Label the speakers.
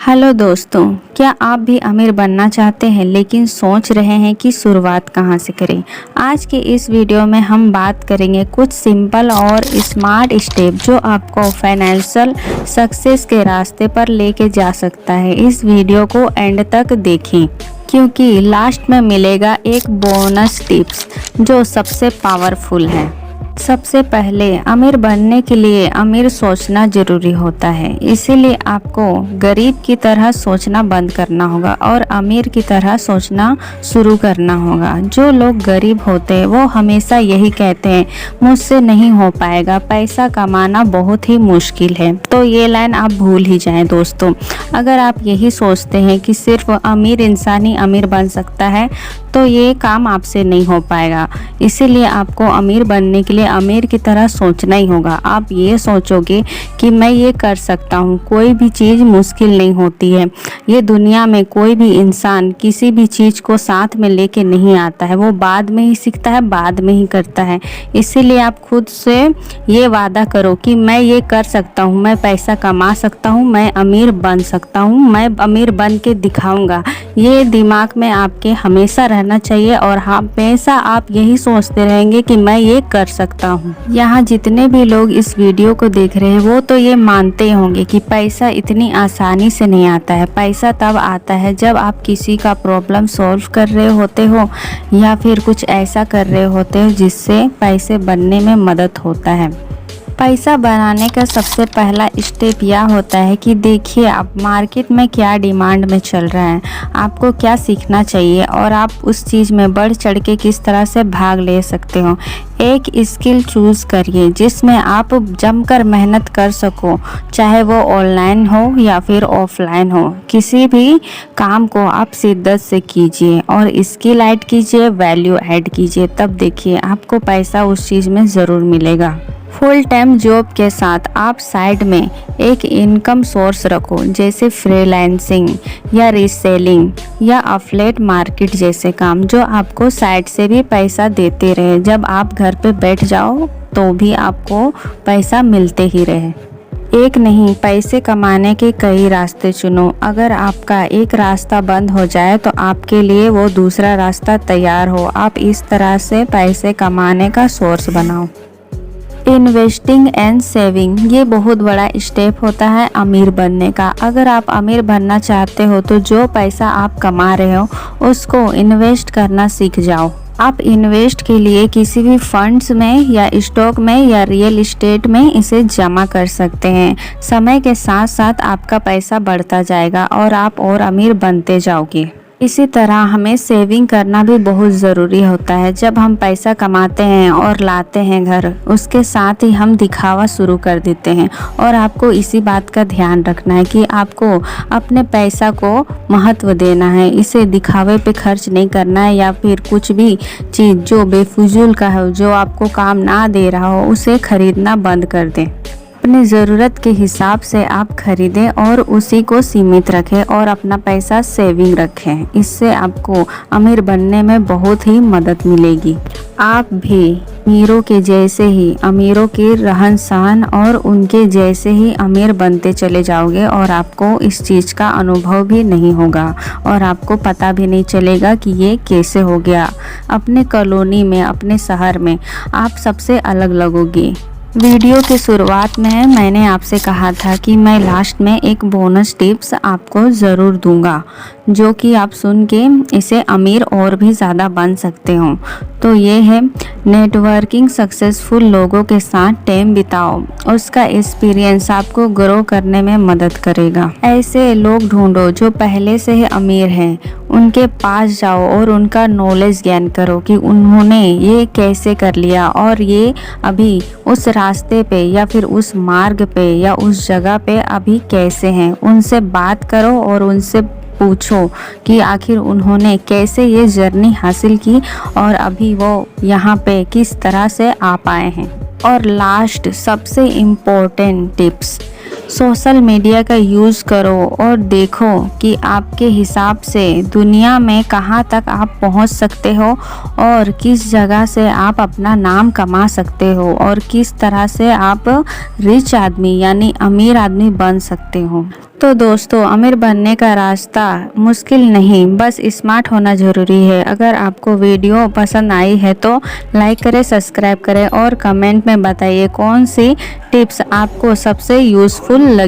Speaker 1: Hello दोस्तों, क्या आप भी अमीर बनना चाहते हैं लेकिन सोच रहे हैं कि शुरुआत कहां से करें। आज के इस वीडियो में हम बात करेंगे कुछ सिंपल और स्मार्ट स्टेप जो आपको फाइनेंशियल सक्सेस के रास्ते पर लेके जा सकता है। इस वीडियो को एंड तक देखें क्योंकि लास्ट में मिलेगा एक बोनस टिप्स जो सबसे पावरफुल है। सबसे पहले अमीर बनने के लिए अमीर सोचना ज़रूरी होता है, इसीलिए आपको गरीब की तरह सोचना बंद करना होगा और अमीर की तरह सोचना शुरू करना होगा। जो लोग गरीब होते हैं वो हमेशा यही कहते हैं, मुझसे नहीं हो पाएगा, पैसा कमाना बहुत ही मुश्किल है। तो ये लाइन आप भूल ही जाएं दोस्तों। अगर आप यही सोचते हैं कि सिर्फ अमीर इंसान ही अमीर बन सकता है तो ये काम आपसे नहीं हो पाएगा। इसीलिए आपको अमीर बनने के लिए अमीर की तरह सोचना ही होगा। आप ये सोचोगे कि मैं ये कर सकता हूँ, कोई भी चीज़ मुश्किल नहीं होती है। ये दुनिया में कोई भी इंसान किसी भी चीज़ को साथ में लेके नहीं आता है, वो बाद में ही सीखता है, बाद में ही करता है। इसीलिए आप खुद से ये वादा करो कि मैं ये कर सकता हूँ, मैं पैसा कमा सकता हूँ, मैं अमीर बन सकता हूँ, मैं अमीर बन के दिखाऊँगा। ये दिमाग में आपके हमेशा रहना चाहिए और हमेशा आप यही सोचते रहेंगे कि मैं ये कर सकता हूँ। यहाँ जितने भी लोग इस वीडियो को देख रहे हैं वो तो ये मानते होंगे कि पैसा इतनी आसानी से नहीं आता है। पैसा तब आता है जब आप किसी का प्रॉब्लम सॉल्व कर रहे होते हो या फिर कुछ ऐसा कर रहे होते हो जिससे पैसे बनने में मदद होता है। पैसा बनाने का सबसे पहला स्टेप यह होता है कि देखिए आप मार्केट में क्या डिमांड में चल रहा है, आपको क्या सीखना चाहिए और आप उस चीज़ में बढ़ चढ़ के किस तरह से भाग ले सकते हो। एक स्किल चूज़ करिए जिसमें आप जमकर मेहनत कर सको, चाहे वो ऑनलाइन हो या फिर ऑफलाइन हो। किसी भी काम को आप शिद्दत से कीजिए और स्किल ऐड कीजिए, वैल्यू ऐड कीजिए, तब देखिए आपको पैसा उस चीज़ में ज़रूर मिलेगा। फुल टाइम जॉब के साथ आप साइड में एक इनकम सोर्स रखो, जैसे फ्रीलांसिंग या रीसेलिंग या अफिलिएट मार्केट जैसे काम जो आपको साइड से भी पैसा देते रहे। जब आप घर पे बैठ जाओ तो भी आपको पैसा मिलते ही रहे। एक नहीं, पैसे कमाने के कई रास्ते चुनो। अगर आपका एक रास्ता बंद हो जाए तो आपके लिए वो दूसरा रास्ता तैयार हो। आप इस तरह से पैसे कमाने का सोर्स बनाओ। इन्वेस्टिंग एंड सेविंग, ये बहुत बड़ा स्टेप होता है अमीर बनने का। अगर आप अमीर बनना चाहते हो तो जो पैसा आप कमा रहे हो उसको इन्वेस्ट करना सीख जाओ। आप इन्वेस्ट के लिए किसी भी फंड्स में या स्टॉक में या रियल एस्टेट में इसे जमा कर सकते हैं। समय के साथ साथ आपका पैसा बढ़ता जाएगा और आप और अमीर बनते जाओगे। इसी तरह हमें सेविंग करना भी बहुत ज़रूरी होता है। जब हम पैसा कमाते हैं और लाते हैं घर, उसके साथ ही हम दिखावा शुरू कर देते हैं और आपको इसी बात का ध्यान रखना है कि आपको अपने पैसा को महत्व देना है। इसे दिखावे पे खर्च नहीं करना है या फिर कुछ भी चीज़ जो बेफिजूल का है, जो आपको काम ना दे रहा हो, उसे खरीदना बंद कर दें। अपनी ज़रूरत के हिसाब से आप खरीदें और उसी को सीमित रखें और अपना पैसा सेविंग रखें। इससे आपको अमीर बनने में बहुत ही मदद मिलेगी। आप भी अमीरों के जैसे ही अमीरों के रहन सहन और उनके जैसे ही अमीर बनते चले जाओगे और आपको इस चीज़ का अनुभव भी नहीं होगा और आपको पता भी नहीं चलेगा कि ये कैसे हो गया। अपने कॉलोनी में, अपने शहर में आप सबसे अलग लगोगे। वीडियो के शुरुआत में मैंने आपसे कहा था कि मैं लास्ट में एक बोनस टिप्स आपको ज़रूर दूंगा जो कि आप सुन के इसे अमीर और भी ज़्यादा बन सकते हो। तो ये है, नेटवर्किंग सक्सेसफुल लोगों के साथ टाइम बिताओ, उसका एक्सपीरियंस आपको ग्रो करने में मदद करेगा। ऐसे लोग ढूंढो जो पहले से ही अमीर हैं, उनके पास जाओ और उनका नॉलेज गेन करो कि उन्होंने ये कैसे कर लिया और ये अभी उस रास्ते पे या फिर उस मार्ग पे या उस जगह पे अभी कैसे हैं। उनसे बात करो और उनसे पूछो कि आखिर उन्होंने कैसे ये जर्नी हासिल की और अभी वो यहाँ पे किस तरह से आ पाए हैं। और लास्ट सबसे इम्पोर्टेंट टिप्स, सोशल मीडिया का यूज़ करो और देखो कि आपके हिसाब से दुनिया में कहाँ तक आप पहुँच सकते हो और किस जगह से आप अपना नाम कमा सकते हो और किस तरह से आप रिच आदमी यानी अमीर आदमी बन सकते हो। तो दोस्तों, अमीर बनने का रास्ता मुश्किल नहीं, बस स्मार्ट होना ज़रूरी है। अगर आपको वीडियो पसंद आई है तो लाइक करें, सब्सक्राइब करें और कमेंट में बताइए कौन सी टिप्स आपको सबसे यूज़फुल लगी।